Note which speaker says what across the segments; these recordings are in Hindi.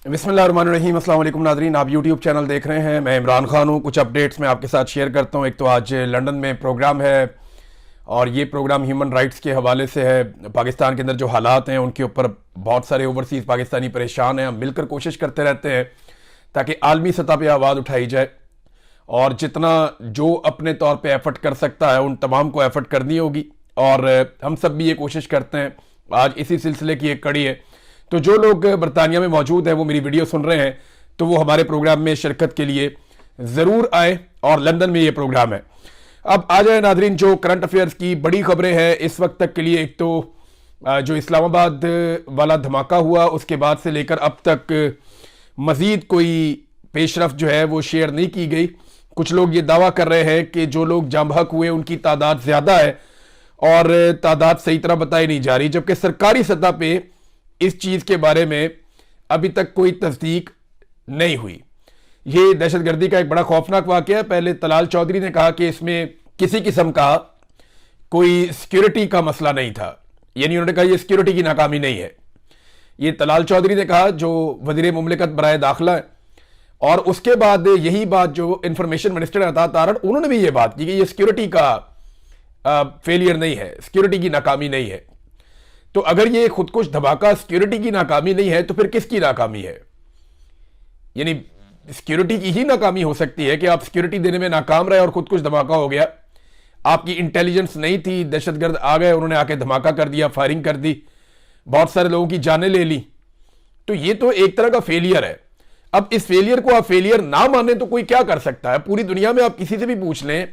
Speaker 1: बिस्मिल्लाहिर्रहमानिर्रहीम। अस्सलाम वालेकुम नाज़रीन, आप यूट्यूब चैनल देख रहे हैं। मैं इमरान खान हूँ। कुछ अपडेट्स मैं आपके साथ शेयर करता हूँ। एक तो आज लंदन में प्रोग्राम है और ये प्रोग्राम ह्यूमन राइट्स के हवाले से है। पाकिस्तान के अंदर जो हालात हैं उनके ऊपर बहुत सारे ओवरसीज़ पाकिस्तानी परेशान हैं। हम मिलकर कोशिश करते रहते हैं ताकि आलमी सतह पर आवाज़ उठाई जाए और जितना जो अपने तौर पर एफर्ट कर सकता है उन तमाम को एफर्ट करनी होगी और हम सब भी ये कोशिश करते हैं। आज इसी सिलसिले की एक कड़ी है। तो जो लोग बरतानिया में मौजूद हैं वो मेरी वीडियो सुन रहे हैं तो वो हमारे प्रोग्राम में शिरकत के लिए ज़रूर आए और लंदन में ये प्रोग्राम है। अब आ जाए नाजरीन, जो करंट अफेयर्स की बड़ी खबरें हैं इस वक्त तक के लिए। एक तो जो इस्लामाबाद वाला धमाका हुआ उसके बाद से लेकर अब तक मज़ीद कोई पेशरफ्त जो है वो शेयर नहीं की गई। कुछ लोग ये दावा कर रहे हैं कि जो लोग जाम बहक हुए उनकी तादाद ज़्यादा है और तादाद सही तरह बताई नहीं जा रही, जबकि सरकारी सतह पे इस चीज़ के बारे में अभी तक कोई तस्दीक नहीं हुई। ये दहशतगर्दी का एक बड़ा खौफनाक वाक़या है। पहले तलाल चौधरी ने कहा कि इसमें किसी किस्म का कोई सिक्योरिटी का मसला नहीं था, यानी उन्होंने कहा ये सिक्योरिटी की नाकामी नहीं है। ये तलाल चौधरी ने कहा जो वज़ीर मुमलिकत बराए दाखिला है। और उसके बाद यही बात जो इंफॉर्मेशन मिनिस्टर अता तारड़, उन्होंने भी ये बात की कि ये सिक्योरिटी का फेलियर नहीं है, सिक्योरिटी की नाकामी नहीं है। तो अगर ये खुदकुश धमाका सिक्योरिटी की नाकामी नहीं है तो फिर किसकी नाकामी है? यानी सिक्योरिटी की ही नाकामी हो सकती है कि आप सिक्योरिटी देने में नाकाम रहे और खुदकुश धमाका हो गया। आपकी इंटेलिजेंस नहीं थी, दहशतगर्द आ गए, उन्होंने आके धमाका कर दिया, फायरिंग कर दी, बहुत सारे लोगों की जानें ले ली। तो ये तो एक तरह का फेलियर है। अब इस फेलियर को आप फेलियर ना माने तो कोई क्या कर सकता है? पूरी दुनिया में आप किसी से भी पूछ लें,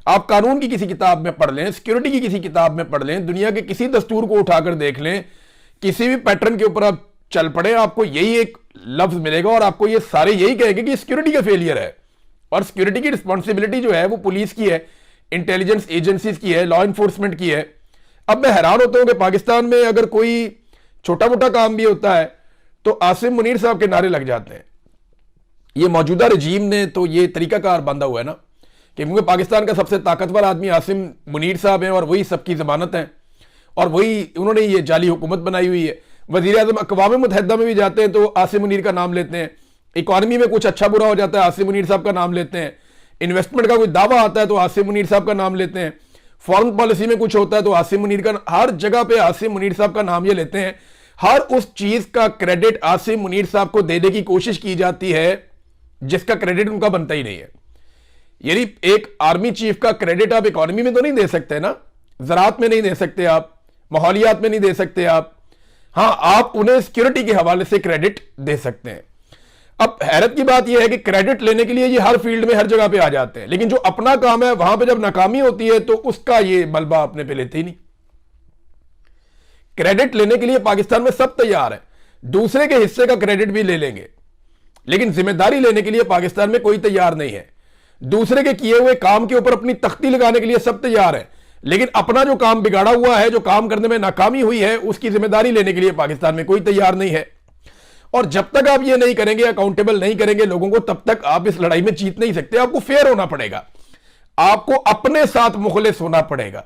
Speaker 1: आप कानून की किसी किताब में पढ़ लें, सिक्योरिटी की किसी किताब में पढ़ लें, दुनिया के किसी दस्तूर को उठाकर देख लें, किसी भी पैटर्न के ऊपर आप चल पड़े, आपको यही एक लफ्ज मिलेगा और आपको ये सारे यही कहेंगे कि सिक्योरिटी का फेलियर है। और सिक्योरिटी की रिस्पॉन्सिबिलिटी जो है वो पुलिस की है, इंटेलिजेंस एजेंसीज की है, लॉ इन्फोर्समेंट की है। अब मैं हैरान होता हूं कि पाकिस्तान में अगर कोई छोटा मोटा काम भी होता है तो आसिम मुनीर साहब के नारे लग जाते हैं। ये मौजूदा रजीम ने तो ये तरीकाकार बांधा हुआ है ना कि क्योंकि पाकिस्तान का सबसे ताकतवर आदमी आसिम मुनीर साहब हैं और वही सबकी जमानत हैं और वही उन्होंने ये जाली हुकूमत बनाई हुई है। वज़ीर आज़म अक़वाम मुत्तहिदा में भी जाते हैं तो आसिम मुनीर का नाम लेते हैं। इकॉनमी में कुछ अच्छा बुरा हो जाता है आसिम मुनीर साहब का नाम लेते हैं। इन्वेस्टमेंट का कोई दावा आता है तो आसिम मुनीर साहब का नाम लेते हैं। फॉरेन पॉलिसी में कुछ होता है तो आसिम मुनीर का, हर जगह पे आसिम मुनीर साहब का नाम ये लेते हैं। हर उस चीज का क्रेडिट आसिम मुनीर साहब को देने की कोशिश की जाती है जिसका क्रेडिट उनका बनता ही नहीं है। यानी एक आर्मी चीफ का क्रेडिट आप इकोनॉमी में तो नहीं दे सकते ना, ज़राअत में नहीं दे सकते आप, माहौलियात में नहीं दे सकते आप। हां, आप उन्हें सिक्योरिटी के हवाले से क्रेडिट दे सकते हैं। अब हैरत की बात यह है कि क्रेडिट लेने के लिए ये हर फील्ड में हर जगह पे आ जाते हैं, लेकिन जो अपना काम है वहां पे जब नाकामी होती है तो उसका ये मलबा अपने पे लेते ही नहीं। क्रेडिट लेने के लिए पाकिस्तान में सब तैयार है, दूसरे के हिस्से का क्रेडिट भी ले लेंगे, लेकिन जिम्मेदारी लेने के लिए पाकिस्तान में कोई तैयार नहीं है। दूसरे के किए हुए काम के ऊपर अपनी तख्ती लगाने के लिए सब तैयार है, लेकिन अपना जो काम बिगाड़ा हुआ है, जो काम करने में नाकामी हुई है, उसकी जिम्मेदारी लेने के लिए पाकिस्तान में कोई तैयार नहीं है। और जब तक आप ये नहीं करेंगे, अकाउंटेबल नहीं करेंगे लोगों को, तब तक आप इस लड़ाई में जीत नहीं सकते। आपको फेयर होना पड़ेगा, आपको अपने साथ मुखलिस होना पड़ेगा,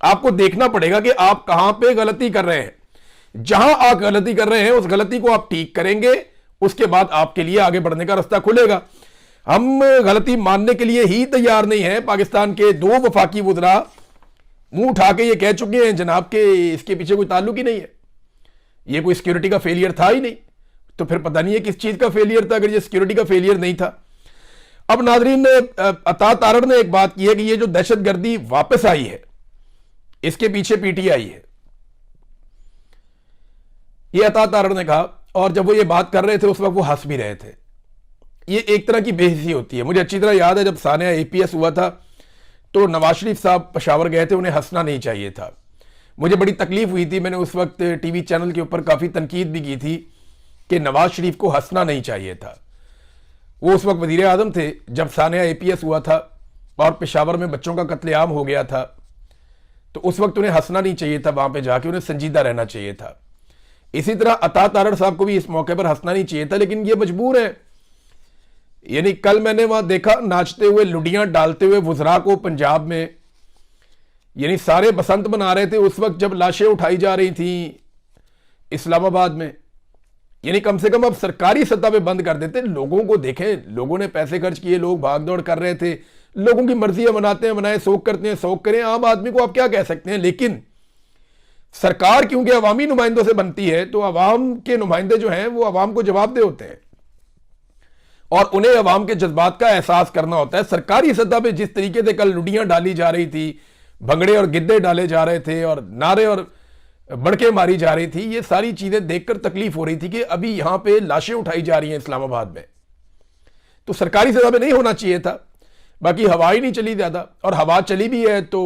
Speaker 1: आपको देखना पड़ेगा कि आप कहां पे गलती कर रहे हैं। जहां आप गलती कर रहे हैं उस गलती को आप ठीक करेंगे, उसके बाद आपके लिए आगे बढ़ने का रास्ता खुलेगा। हम गलती मानने के लिए ही तैयार नहीं है। पाकिस्तान के 2 वफाकी वुज़रा मुंह उठा के ये कह चुके हैं जनाब के इसके पीछे कोई ताल्लुक ही नहीं है, ये कोई सिक्योरिटी का फेलियर था ही नहीं। तो फिर पता नहीं है किस चीज का फेलियर था अगर ये सिक्योरिटी का फेलियर नहीं था। अब नाजरीन, अता तारड़ ने एक बात की है कि ये जो दहशतगर्दी वापस आई है इसके पीछे पीटीआई है, ये अता तारड़ ने कहा। और जब वो ये बात कर रहे थे उस वक्त वो हंस भी रहे थे। ये एक तरह की बेइज्जती होती है। मुझे अच्छी तरह याद है जब सानिया APS हुआ था तो नवाज शरीफ साहब पेशावर गए थे, उन्हें हंसना नहीं चाहिए था। मुझे बड़ी तकलीफ हुई थी, मैंने उस वक्त टीवी चैनल के ऊपर काफ़ी तनकीद भी की थी कि नवाज शरीफ को हंसना नहीं चाहिए था। वो उस वक्त वज़ीर आज़म थे जब सानिया APS हुआ था और पेशावर में बच्चों का कत्लेआम हो गया था, तो उस वक्त उन्हें हंसना नहीं चाहिए था, वहाँ पर जाके उन्हें संजीदा रहना चाहिए था। इसी तरह अता तारड़ साहब को भी इस मौके पर हंसना नहीं चाहिए था, लेकिन ये मजबूर है। यानी कल मैंने वहां देखा नाचते हुए, लुडियां डालते हुए वुज़रा को पंजाब में, यानी सारे बसंत मना रहे थे उस वक्त जब लाशें उठाई जा रही थी इस्लामाबाद में। यानी कम से कम अब सरकारी सत्ता पे बंद कर देते। लोगों को देखें, लोगों ने पैसे खर्च किए, लोग भाग दौड़ कर रहे थे, लोगों की मर्जी है, मनाते हैं मनाए, शौक करते हैं शौक करें, आम आदमी को आप क्या कह सकते हैं। लेकिन सरकार क्योंकि अवामी नुमाइंदों से बनती है तो अवाम के नुमाइंदे जो हैं वो अवाम को जवाबदेह होते हैं और उन्हें अवाम के जज्बात का एहसास करना होता है। सरकारी सतह पे जिस तरीके से कल लुडियां डाली जा रही थी, भंगड़े और गिद्दे डाले जा रहे थे और नारे और बड़के मारी जा रही थी, ये सारी चीजें देखकर तकलीफ हो रही थी कि अभी यहां पे लाशें उठाई जा रही हैं इस्लामाबाद में। तो सरकारी सतह पे नहीं होना चाहिए था। बाकी हवा ही नहीं चली ज्यादा, और हवा चली भी है तो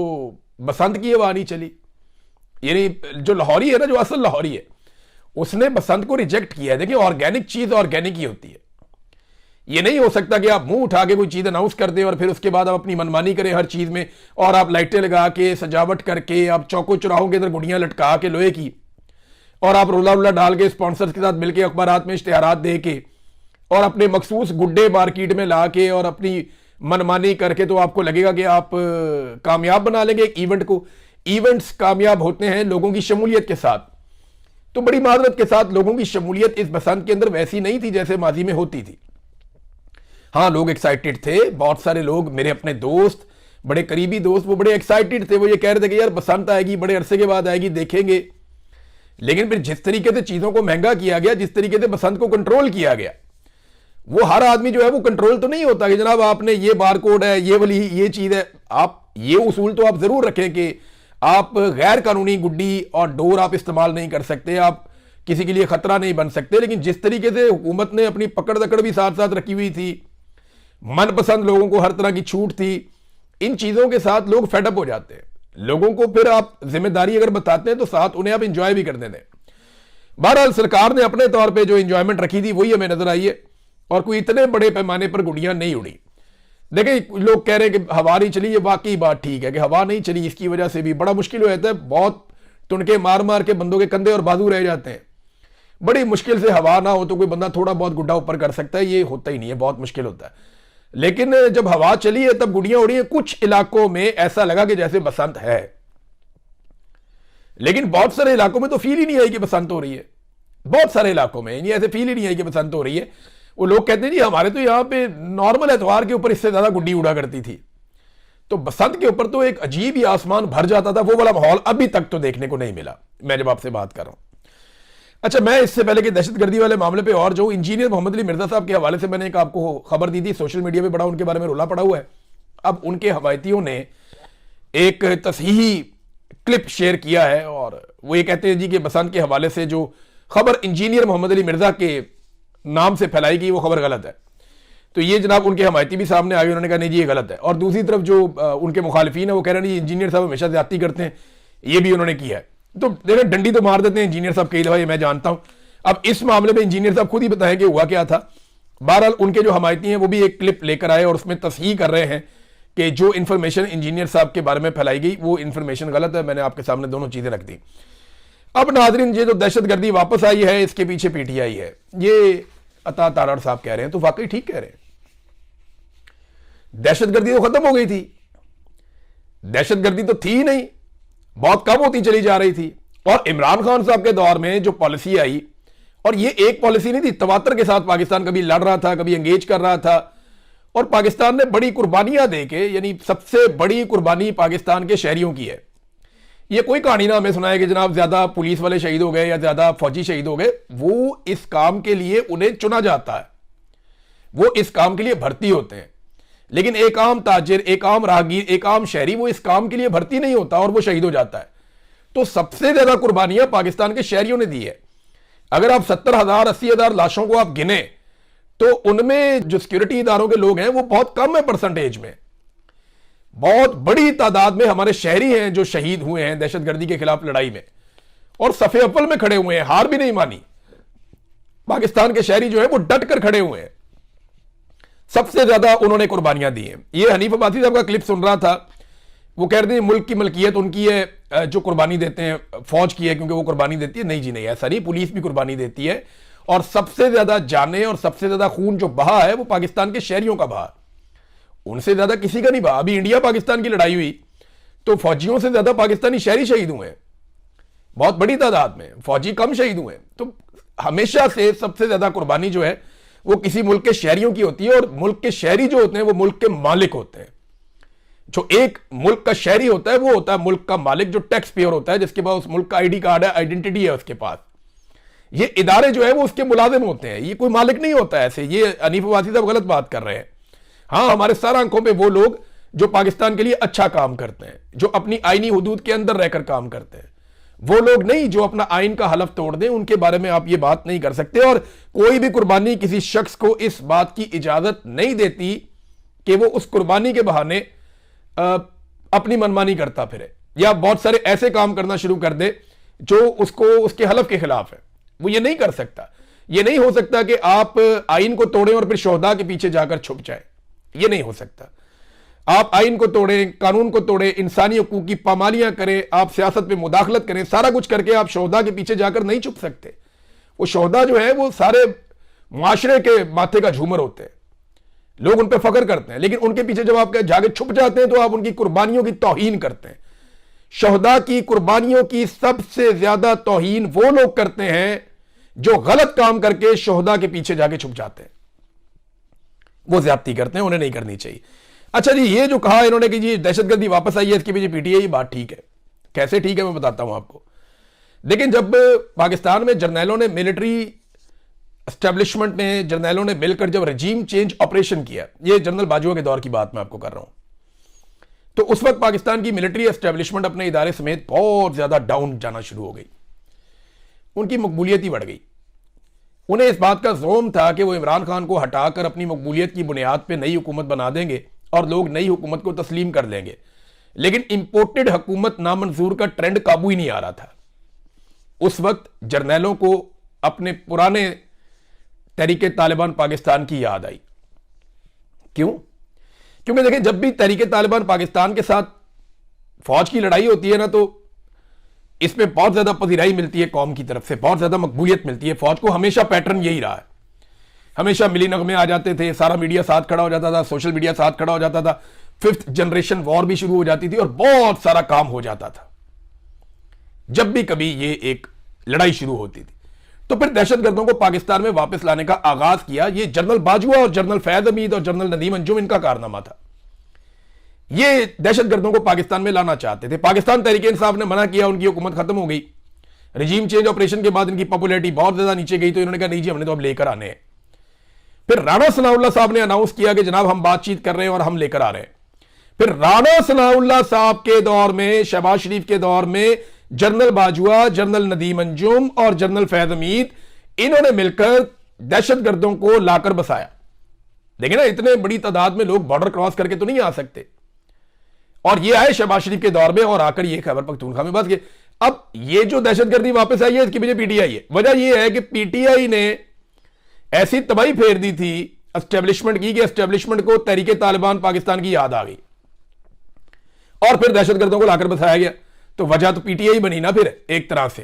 Speaker 1: बसंत की हवा नहीं चली। यानी जो लाहौरी है ना, जो असल लाहौरी है, उसने बसंत को रिजेक्ट किया है। देखिए, ऑर्गेनिक चीज ऑर्गेनिक ही होती है। ये नहीं हो सकता कि आप मुंह उठा के कोई चीज अनाउंस कर दें और फिर उसके बाद आप अपनी मनमानी करें हर चीज में, और आप लाइटें लगा के सजावट करके, आप चौकों चौराहों के अंदर गुड़ियां लटका के लोहे की, और आप रोला रोला डाल के स्पॉन्सर्स के साथ मिलकर अखबारात में इश्तिहारात दे के और अपने मखसूस गुड्डे मार्केट में ला के और अपनी मनमानी करके तो आपको लगेगा कि आप कामयाब बना लेंगे एक इवेंट को। इवेंट्स कामयाब होते हैं लोगों की शमूलियत के साथ। तो बड़ी माजरत के साथ लोगों की शमूलियत इस बसंत के अंदर वैसी नहीं थी जैसे माजी में होती थी। हाँ, लोग एक्साइटेड थे, बहुत सारे लोग, मेरे अपने दोस्त, बड़े करीबी दोस्त, वो बड़े एक्साइटेड थे। वो ये कह रहे थे कि यार बसंत आएगी, बड़े अरसे के बाद आएगी, देखेंगे। लेकिन फिर जिस तरीके से चीजों को महंगा किया गया, जिस तरीके से बसंत को कंट्रोल किया गया, वो हर आदमी जो है वो कंट्रोल तो नहीं होता कि जनाब आपने ये बार कोड है, ये वाली ये चीज है। आप ये उसूल तो आप जरूर रखें कि आप गैर कानूनी गुड्डी और डोर आप इस्तेमाल नहीं कर सकते, आप किसी के लिए खतरा नहीं बन सकते। लेकिन जिस तरीके से हुकूमत ने अपनी पकड़ दकड़ भी साथ साथ रखी हुई थी, मनपसंद लोगों को हर तरह की छूट थी, इन चीजों के साथ लोग फेडअप हो जाते हैं। लोगों को फिर आप जिम्मेदारी अगर बताते हैं तो साथ उन्हें आप इंजॉय भी करने दें। बहरहाल सरकार ने अपने तौर पे जो इंजॉयमेंट रखी थी वही हमें नजर आई है, और कोई इतने बड़े पैमाने पर गुड़ियां नहीं उड़ी। देखिए, लोग कह रहे हैं कि हवा नहीं चली, ये वाकई बात ठीक है कि हवा नहीं चली, इसकी वजह से भी बड़ा मुश्किल हो जाता है। बहुत तुनके मार मार के बंदों के कंधे और बाजू रह जाते हैं। बड़ी मुश्किल से हवा ना हो तो कोई बंदा थोड़ा बहुत गुड्डा ऊपर कर सकता है, ये होता ही नहीं है, बहुत मुश्किल होता है। लेकिन जब हवा चली है तब गुड़ियां उड़ी हैं। कुछ इलाकों में ऐसा लगा कि जैसे बसंत है, लेकिन बहुत सारे इलाकों में तो फील ही नहीं आई कि बसंत हो रही है। बहुत सारे इलाकों में ये ऐसे फील ही नहीं आई कि बसंत हो रही है। वो लोग कहते हैं जी हमारे तो यहां पे नॉर्मल एतवार के ऊपर इससे ज्यादा गुड्डी उड़ा करती थी। तो बसंत के ऊपर तो एक अजीब ही आसमान भर जाता था, वो वाला माहौल अभी तक तो देखने को नहीं मिला, मैं जब आपसे बात कर रहा हूं। अच्छा, मैं इससे पहले कि दहशतगर्दी वाले मामले पे और जो इंजीनियर मोहम्मद अली मिर्जा साहब के हवाले से मैंने एक आपको खबर दी थी, सोशल मीडिया पे बड़ा उनके बारे में रोला पड़ा हुआ है। अब उनके हमायतियों ने एक तसहीही क्लिप शेयर किया है और वो ये कहते हैं जी कि बसंत के हवाले से जो खबर इंजीनियर मोहम्मद अली मिर्जा के नाम से फैलाई गई वो खबर गलत है। तो ये जनाब उनके हमायती भी सामने आए, उन्होंने कहा नहीं जी ये गलत है। और दूसरी तरफ जो उनके मुखालिफिन है वो कह रहे हैं जी इंजीनियर साहब हमेशा ज्यादती करते हैं, ये भी उन्होंने किया है। तो देखिए, डंडी तो मार देते हैं इंजीनियर साहब कई दफा, ये मैं जानता हूं। अब इस मामले में इंजीनियर साहब खुद ही बताएं कि हुआ क्या था। बहरहाल उनके जो हमायती हैं वो भी एक क्लिप लेकर आए और उसमें तस्हीह कर रहे हैं कि जो इंफॉर्मेशन इंजीनियर साहब के बारे में फैलाई गई वो इंफॉर्मेशन गलत है। मैंने आपके सामने दोनों चीजें रख दी। अब नाजरीन, ये जो दहशतगर्दी वापस आई है इसके पीछे पीटीआई है, ये अता तारड़ साहब कह रहे हैं, तो वाकई ठीक कह रहे हैं। दहशतगर्दी तो खत्म हो गई थी, दहशतगर्दी तो थी नहीं, बहुत कम होती चली जा रही थी। और इमरान खान साहब के दौर में जो पॉलिसी आई, और ये एक पॉलिसी नहीं थी, तवातर के साथ पाकिस्तान कभी लड़ रहा था, कभी एंगेज कर रहा था, और पाकिस्तान ने बड़ी कुर्बानियां देके, यानी सबसे बड़ी कुर्बानी पाकिस्तान के शहरियों की है। ये कोई कहानी ना हमें सुनाए कि जनाब ज्यादा पुलिस वाले शहीद हो गए या ज्यादा फौजी शहीद हो गए। वो इस काम के लिए उन्हें चुना जाता है, वो इस काम के लिए भर्ती होते हैं। लेकिन एक आम ताजिर, एक आम राहगीर, एक आम शहरी वो इस काम के लिए भर्ती नहीं होता और वो शहीद हो जाता है। तो सबसे ज्यादा कुर्बानियां पाकिस्तान के शहरियों ने दी है। अगर आप 70,000 80,000 लाशों को आप गिने तो उनमें जो सिक्योरिटी इदारों के लोग हैं वो बहुत कम है परसेंटेज में। बहुत बड़ी तादाद में हमारे शहरी हैं जो शहीद हुए हैं दहशतगर्दी के खिलाफ लड़ाई में, और सफे अव्वल में खड़े हुए हैं, हार भी नहीं मानी। पाकिस्तान के शहरी जो है वो डट कर खड़े हुए हैं, सबसे ज्यादा उन्होंने कुर्बानियां दी हैं। ये हनीफ अब्बासी साहब का क्लिप सुन रहा था, वो कह रहे थे मुल्क की मलकियत उनकी है जो कुर्बानी देते हैं, फौज की है क्योंकि वो कुर्बानी देती है। नहीं जी नहीं, ऐसा नहीं, पुलिस भी कुर्बानी देती है, और सबसे ज्यादा जाने और सबसे ज्यादा खून जो बहा है वो पाकिस्तान के शहरियों का बहा, उनसे ज्यादा किसी का नहीं बहा। अभी इंडिया पाकिस्तान की लड़ाई हुई तो फौजियों से ज्यादा पाकिस्तानी शहरी शहीद हुए, बहुत बड़ी तादाद में, फौजी कम शहीद हुए। तो हमेशा से सबसे ज्यादा कुर्बानी जो है वो किसी मुल्क के शहरियों की होती है, और मुल्क के शहरी जो होते हैं वो मुल्क के मालिक होते हैं। जो एक मुल्क का शहरी होता है वो होता है मुल्क का मालिक, जो टैक्स पेयर होता है, जिसके पास उस मुल्क का आईडी कार्ड है, आइडेंटिटी है उसके पास। ये इदारे जो है वो उसके मुलाजिम होते हैं, ये कोई मालिक नहीं होता है। ऐसे ये हनीफ वासी साहब गलत बात कर रहे हैं। हाँ, हमारे सर आंखों में वो लोग जो पाकिस्तान के लिए अच्छा काम करते हैं, जो अपनी आईनी हुदूद के अंदर रहकर काम करते हैं, वो लोग नहीं जो अपना आइन का हलफ तोड़ दें, उनके बारे में आप ये बात नहीं कर सकते। और कोई भी कुर्बानी किसी शख्स को इस बात की इजाजत नहीं देती कि वो उस कुर्बानी के बहाने अपनी मनमानी करता फिरे, या बहुत सारे ऐसे काम करना शुरू कर दे जो उसको उसके हलफ के खिलाफ है। वो ये नहीं कर सकता। ये नहीं हो सकता कि आप आइन को तोड़ें और फिर शोहदा के पीछे जाकर छुप जाए। ये नहीं हो सकता। आप आइन को तोड़ें, कानून को तोड़ें, इंसानी हकूक की पामालियां करें, आप सियासत में मुदाखलत करें, सारा कुछ करके आप शोहदा के पीछे जाकर नहीं छुप सकते। वो शोहदा जो है वो सारे माशरे के माथे का झूमर होते हैं, लोग उन पर फख्र करते हैं, लेकिन उनके पीछे जब आप जाके छुप जाते हैं तो आप उनकी कुर्बानियों की तौहीन करते हैं। शोहदा की कुर्बानियों की सबसे ज्यादा तौहीन वो लोग करते हैं जो गलत काम करके शोहदा के पीछे जाके छुप जाते हैं। वो ज्यादती करते हैं, उन्हें नहीं करनी चाहिए। अच्छा जी, ये जो कहा इन्होंने कि जी दहशतगर्दी वापस आई है, इसके पीछे पीटीआई, बात ठीक है। कैसे ठीक है मैं बताता हूं आपको। लेकिन जब पाकिस्तान में जर्नैलों ने, मिलिट्री एस्टेब्लिशमेंट ने, जर्नैलों ने मिलकर जब रजीम चेंज ऑपरेशन किया, ये जनरल बाजवा के दौर की बात मैं आपको कर रहा हूं, तो उस वक्त पाकिस्तान की मिलिट्री एस्टेब्लिशमेंट अपने इदारे समेत बहुत ज्यादा डाउन जाना शुरू हो गई। उनकी मकबूलियत ही बढ़ गई। उन्हें इस बात का ज़ोम था कि वो इमरान खान को हटाकर अपनी मकबूलियत की बुनियाद पर नई हुकूमत बना देंगे और लोग नई हुकूमत को तस्लीम कर लेंगे। लेकिन इंपोर्टेड हुकूमत नामंजूर का ट्रेंड काबू ही नहीं आ रहा था। उस वक्त जर्नैलों को अपने पुराने तहरीके तालिबान पाकिस्तान की याद आई। क्यों? क्योंकि देखिए, जब भी तहरीके तालिबान पाकिस्तान के साथ फौज की लड़ाई होती है ना, तो इसमें बहुत ज्यादा पजीराई मिलती है कौम की तरफ से, बहुत ज्यादा मकबूलियत मिलती है। फौज को हमेशा पैटर्न यही रहा है, हमेशा मिली नगमे आ जाते थे, सारा मीडिया साथ खड़ा हो जाता था, सोशल मीडिया साथ खड़ा हो जाता था, फिफ्थ जनरेशन वॉर भी शुरू हो जाती थी और बहुत सारा काम हो जाता था जब भी कभी ये एक लड़ाई शुरू होती थी। तो फिर दहशतगर्दों को पाकिस्तान में वापस लाने का आगाज किया। ये जनरल बाजवा और जनरल फैज हमीद और जनरल नदीम अंजुम, इनका कारनामा था। ये दहशतगर्दों को पाकिस्तान में लाना चाहते थे। पाकिस्तान तहरीके इंसाफ ने मना किया, उनकी हुकूमत खत्म हो गई। रजीम चेंज ऑपरेशन के बाद इनकी पॉपुलैरिटी बहुत ज्यादा नीचे गई, तो इन्होंने कहा नहीं जी, हमने तो अब लेकर आने हैं। फिर राणा सनाउल्लाह साहब ने अनाउंस किया कि जनाब हम बातचीत कर रहे हैं और हम लेकर आ रहे हैं। फिर राणा सनाउल्लाह साहब के दौर में, शहबाज शरीफ के दौर में, जनरल बाजवा, जनरल नदीम अंजुम और जनरल फैज हमीद, इन्होंने मिलकर दहशतगर्दों को लाकर बसाया। लेकिन ना, इतने बड़ी तादाद में लोग बॉर्डर क्रॉस करके तो नहीं आ सकते। और ये आए शहबाज शरीफ के दौर में और आकर ये खैबर पख्तूनख्वा में बस गए। अब ये जो दहशतगर्दी वापस आई है, इसके पीछे पीटीआई है। वजह यह है कि पीटीआई ने ऐसी तबाही फेर दी थी एस्टेब्लिशमेंट की कि एस्टेब्लिशमेंट को तहरीके तालिबान पाकिस्तान की याद आ गई और फिर दहशतगर्दों को लाकर बसाया गया। तो वजह तो पीटीआई बनी ना फिर एक तरह से,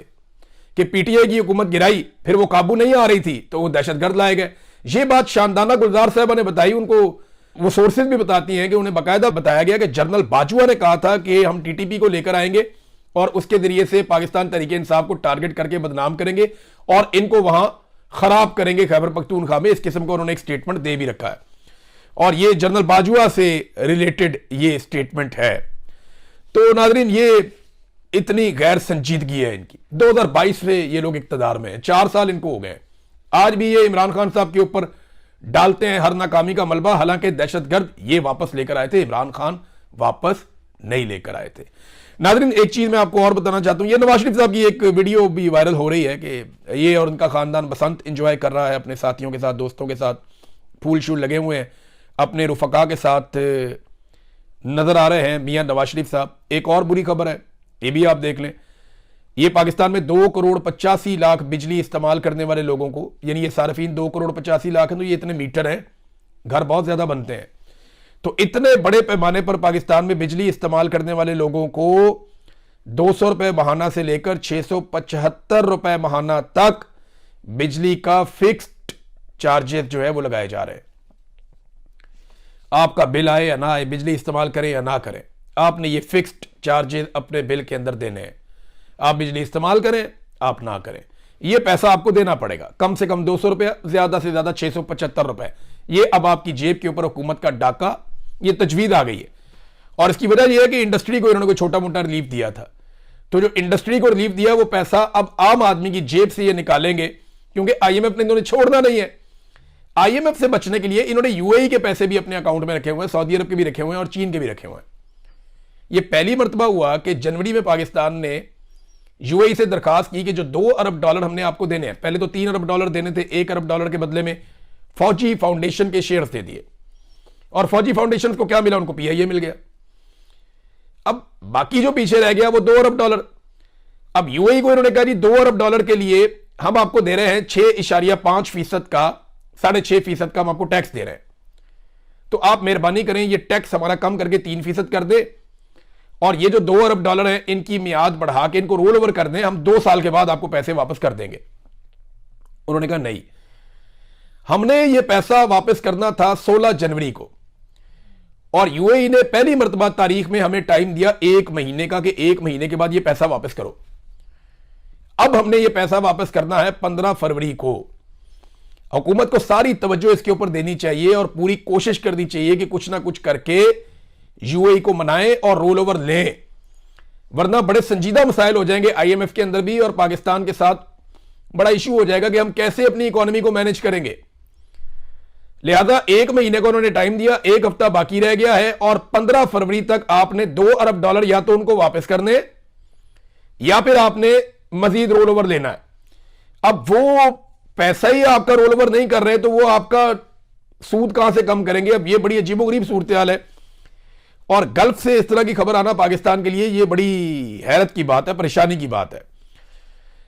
Speaker 1: कि पीटीआई की हुकूमत गिराई, फिर वो काबू नहीं आ रही थी तो वो दहशतगर्द लाए गए। ये बात शानदाना गुलजार साहबा ने बताई। उनको वो सोर्सेज भी बताती हैं कि उन्हें बाकायदा बताया गया कि जनरल बाजवा ने कहा था कि हम टीटीपी को लेकर आएंगे और उसके जरिए से पाकिस्तान तहरीके इंसाफ को टारगेट करके बदनाम करेंगे और इनको वहां खराब करेंगे खैबर पख्तूनख्वा में। इस किस्म का उन्होंने एक स्टेटमेंट दे भी रखा है और ये जनरल बाजवा से रिलेटेड ये स्टेटमेंट है। तो नाजरीन, ये इतनी गैर संजीदगी है इनकी। 2022 से ये लोग इक्तदार में हैं, 4 साल इनको हो गए। आज भी ये इमरान खान साहब के ऊपर डालते हैं हर नाकामी का मलबा। हालांकि दहशतगर्द ये वापस लेकर आए थे, इमरान खान वापस नहीं लेकर आए थे। नाजरीन, एक चीज मैं आपको और बताना चाहता हूं। ये नवाज शरीफ साहब की एक वीडियो भी वायरल हो रही है कि ये और उनका खानदान बसंत एंजॉय कर रहा है अपने साथियों के साथ, दोस्तों के साथ, फूल शूल लगे हुए हैं, अपने रुफका के साथ नजर आ रहे हैं मियां नवाज शरीफ साहब। एक और बुरी खबर है, ये भी आप देख लें। ये पाकिस्तान में 2,85,00,000 बिजली इस्तेमाल करने वाले लोगों को, यानी ये सार्फिन 2,85,00,000 हैं, तो ये इतने मीटर हैं, घर बहुत ज्यादा बनते हैं। तो इतने बड़े पैमाने पर पाकिस्तान में बिजली इस्तेमाल करने वाले लोगों को 200 रुपए महाना से लेकर 675 रुपए महाना तक बिजली का फिक्स्ड चार्जेस जो है वो लगाए जा रहे हैं। आपका बिल आए या ना आए, बिजली इस्तेमाल करें या ना करें, आपने ये फिक्स्ड चार्जेस अपने बिल के अंदर देने हैं। आप बिजली इस्तेमाल करें, आप ना करें। ये पैसा आपको देना पड़ेगा, कम से कम 200 रुपया, ज्यादा से ज्यादा 675 रुपए। ये अब आपकी जेब के ऊपर हुकूमत का डाका, ये तजवीज आ गई है। और इसकी वजह यह है कि इंडस्ट्री को इन्होंने कोई छोटा मोटा रिलीफ दिया था, तो जो इंडस्ट्री को रिलीफ दिया वो पैसा अब आम आदमी की जेब से ये निकालेंगे, क्योंकि आईएमएफ ने इन्होंने छोड़ना नहीं है। आईएमएफ से बचने के लिए इन्होंने यूएई के पैसे भी अपने अकाउंट में रखे हुए हैं, सऊदी अरब के भी रखे हुए हैं और चीन के भी रखे हुए हैं। ये पहली मर्तबा हुआ कि जनवरी में पाकिस्तान ने यूएई से दरखास्त की कि जो $2 अरब हमने आपको देने हैं, पहले तो $3 अरब देने थे, $1 अरब के बदले में फौजी फाउंडेशन के शेयर्स दे दिए। और फौजी फाउंडेशन को क्या मिला? उनको पीआईए मिल गया। अब बाकी जो पीछे रह गया वो $2 अरब। अब यूएई को इन्होंने कहा जी $2 अरब के लिए हम आपको दे रहे हैं 6.5% का, 6.5% का हम आपको टैक्स दे रहे हैं, तो आप मेहरबानी करें ये टैक्स हमारा कम करके 3% कर दे, और ये जो $2 अरब है इनकी मियाद बढ़ा के इनको रोल ओवर कर दें, हम 2 साल के बाद आपको पैसे वापस कर देंगे। उन्होंने कहा नहीं, हमने ये पैसा वापस करना था 16 जनवरी को, और यूएई ने पहली मर्तबा तारीख में हमें टाइम दिया 1 महीने का कि 1 महीने के बाद ये पैसा वापस करो। अब हमने ये पैसा वापस करना है 15 फरवरी को। हुकूमत को सारी तवज्जो इसके ऊपर देनी चाहिए और पूरी कोशिश करनी चाहिए कि कुछ ना कुछ करके यूएई को मनाएं और रोल ओवर लें, वरना बड़े संजीदा मसाइल हो जाएंगे आईएमएफ के अंदर भी, और पाकिस्तान के साथ बड़ा इशू हो जाएगा कि हम कैसे अपनी इकोनॉमी को मैनेज करेंगे। लिहाजा 1 महीने को उन्होंने टाइम दिया, 1 हफ्ता बाकी रह गया है, और 15 फरवरी तक आपने $2 अरब या तो उनको वापस करने या फिर आपने मजीद रोल ओवर लेना है। अब वो पैसा ही आपका रोल ओवर नहीं कर रहे तो वो आपका सूद कहां से कम करेंगे? अब ये बड़ी अजीबोगरीब सूरत हाल है, और गल्फ से इस तरह की खबर आना पाकिस्तान के लिए ये बड़ी हैरत की बात है, परेशानी की बात है।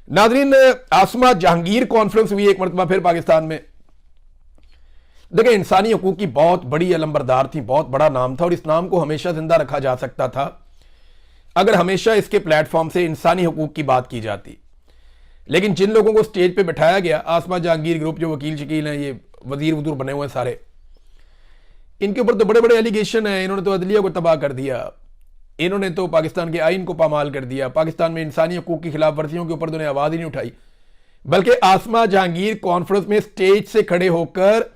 Speaker 1: नाज़रीन, आसमा जहांगीर कॉन्फ्रेंस हुई एक मरतबा फिर पाकिस्तान में। देखिए, इंसानी हकूक की बहुत बड़ी अलंबरदार थी, बहुत बड़ा नाम था, और इस नाम को हमेशा जिंदा रखा जा सकता था अगर हमेशा इसके प्लेटफॉर्म से इंसानी हकूक की बात की जाती। लेकिन जिन लोगों को स्टेज पे बिठाया गया, आसमा जहांगीर ग्रुप, जो वकील शकील हैं, ये वजीर वजूर बने हुए हैं सारे, इनके ऊपर तो बड़े बड़े एलिगेशन हैं। इन्होंने तो अदलिया को तबाह कर दिया, इन्होंने तो पाकिस्तान के आइन को पामाल कर दिया, पाकिस्तान में इंसानी हकूक की खिलाफ वर्जियों के ऊपर तो उन्हें आवाज ही नहीं उठाई। बल्कि आसमा जहांगीर कॉन्फ्रेंस में स्टेज से खड़े होकर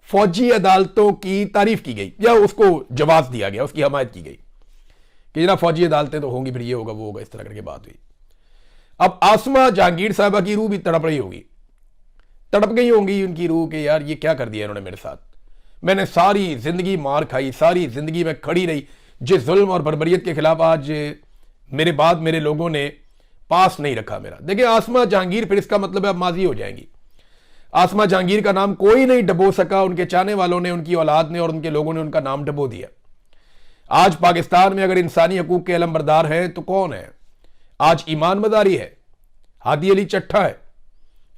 Speaker 1: फौजी अदालतों की तारीफ की गई, या उसको जवाब दिया गया, उसकी हमायत की गई कि जनाब फौजी अदालतें तो होंगी, फिर ये होगा वो होगा, इस तरह करके बात हुई। अब आसमा जहांगीर साहबा की रूह भी तड़प रही होगी, तड़प गई होंगी उनकी रूह कि यार ये क्या कर दिया इन्होंने मेरे साथ, मैंने सारी जिंदगी मार खाई, सारी जिंदगी में खड़ी रही जिस जुल्म और बर्बरियत के खिलाफ, आज मेरे बाद मेरे लोगों ने पास नहीं रखा मेरा। देखिए, आसमा जहांगीर फिर इसका मतलब है अब माजी हो जाएंगी। आसमा जहांगीर का नाम कोई नहीं डबो सका, उनके चाहने वालों ने, उनकी औलाद ने और उनके लोगों ने उनका नाम डबो दिया। आज पाकिस्तान में अगर इंसानी हकूक के अलंबरदार है तो कौन है? आज ईमान मदारी है, हादी अली चट्ठा है।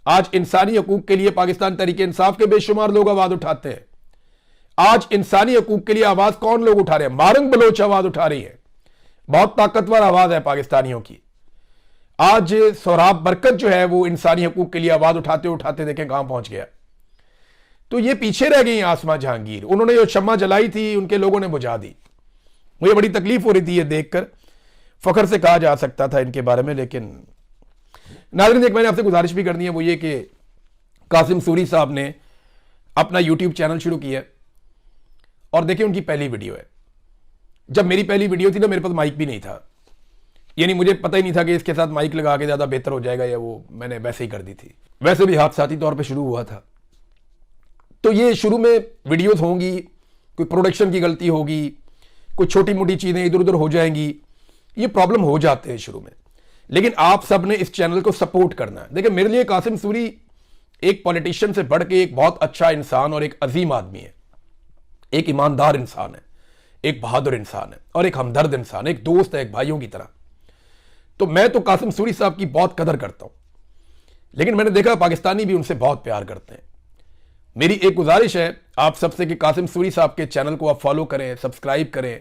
Speaker 1: आज इंसानी हकूक के लिए पाकिस्तान तहरीक इंसाफ के बेशुमार लोग आवाज उठाते हैं। आज इंसानी हकूक के लिए आवाज कौन लोग उठा रहे हैं? मारंग बलोच आवाज उठा रही है, बहुत ताकतवर आवाज है पाकिस्तानियों की। आज सोहराब बरकत जो है वो इंसानी हकूक के लिए आवाज उठाते उठाते देखें कहां पहुंच गया। तो ये पीछे रह गई आसमा जहांगीर, उन्होंने जो शम्मा जलाई थी उनके लोगों ने बुझा दी। मुझे बड़ी तकलीफ हो रही थी ये देखकर, फखर से कहा जा सकता था इनके बारे में। लेकिन नाज़रीन, एक मैंने आपसे गुजारिश भी करनी है, वो ये कि कासिम सूरी साहब ने अपना यूट्यूब चैनल शुरू किया, और देखिए उनकी पहली वीडियो है। जब मेरी पहली वीडियो थी ना, मेरे पास माइक भी नहीं था, यानी मुझे पता ही नहीं था कि इसके साथ माइक लगा के ज़्यादा बेहतर हो जाएगा, या वो मैंने वैसे ही कर दी थी। वैसे भी हादसाती तौर पे शुरू हुआ था, तो ये शुरू में वीडियोस होंगी, कोई प्रोडक्शन की गलती होगी, कोई छोटी मोटी चीज़ें इधर उधर हो जाएंगी, ये प्रॉब्लम हो जाते हैं शुरू में। लेकिन आप सब ने इस चैनल को सपोर्ट करना है। देखिए, मेरे लिए कासिम सूरी एक पॉलिटिशियन से बढ़ के एक बहुत अच्छा इंसान और एक अजीम आदमी है, एक ईमानदार इंसान है, एक बहादुर इंसान है, और एक हमदर्द इंसान, एक दोस्त है, एक भाइयों की तरह। तो मैं तो कासिम सूरी साहब की बहुत कदर करता हूं, लेकिन मैंने देखा पाकिस्तानी भी उनसे बहुत प्यार करते हैं। मेरी एक गुजारिश है आप सबसे कि कासिम सूरी साहब के चैनल को आप फॉलो करें, सब्सक्राइब करें,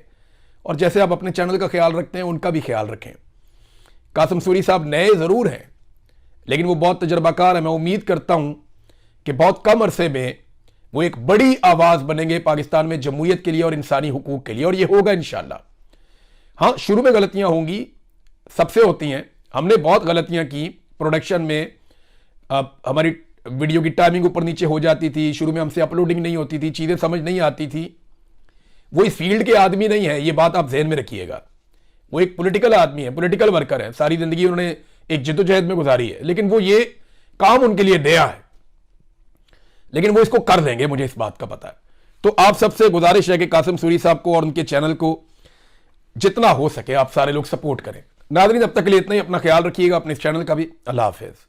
Speaker 1: और जैसे आप अपने चैनल का ख्याल रखते हैं उनका भी ख्याल रखें। कासिम सूरी साहब नए जरूर हैं, लेकिन वो बहुत तजर्बाकार है। मैं उम्मीद करता हूं कि बहुत कम अरसे में वो एक बड़ी आवाज बनेंगे पाकिस्तान में जमहूरियत के लिए और इंसानी हुकूक के लिए, और ये होगा इंशाल्लाह। हाँ, शुरू में गलतियां होंगी, सबसे होती हैं। हमने बहुत गलतियां की प्रोडक्शन में, अब हमारी वीडियो की टाइमिंग ऊपर नीचे हो जाती थी, शुरू में हमसे अपलोडिंग नहीं होती थी, चीज़ें समझ नहीं आती थी। वो इस फील्ड के आदमी नहीं है, ये बात आप जहन में रखिएगा। वो एक पॉलिटिकल आदमी है, पॉलिटिकल वर्कर है, सारी जिंदगी उन्होंने एक जिद्दोजहद में गुजारी है, लेकिन वो ये काम उनके लिए नया है, लेकिन वो इसको कर देंगे, मुझे इस बात का पता है। तो आप सबसे गुजारिश है कि कासिम सूरी साहब को और उनके चैनल को जितना हो सके आप सारे लोग सपोर्ट करें। नाज़रीन, अब तक के लिए इतना ही। अपना ख्याल रखिएगा, अपने इस चैनल का भी। अल्लाह हाफिज़।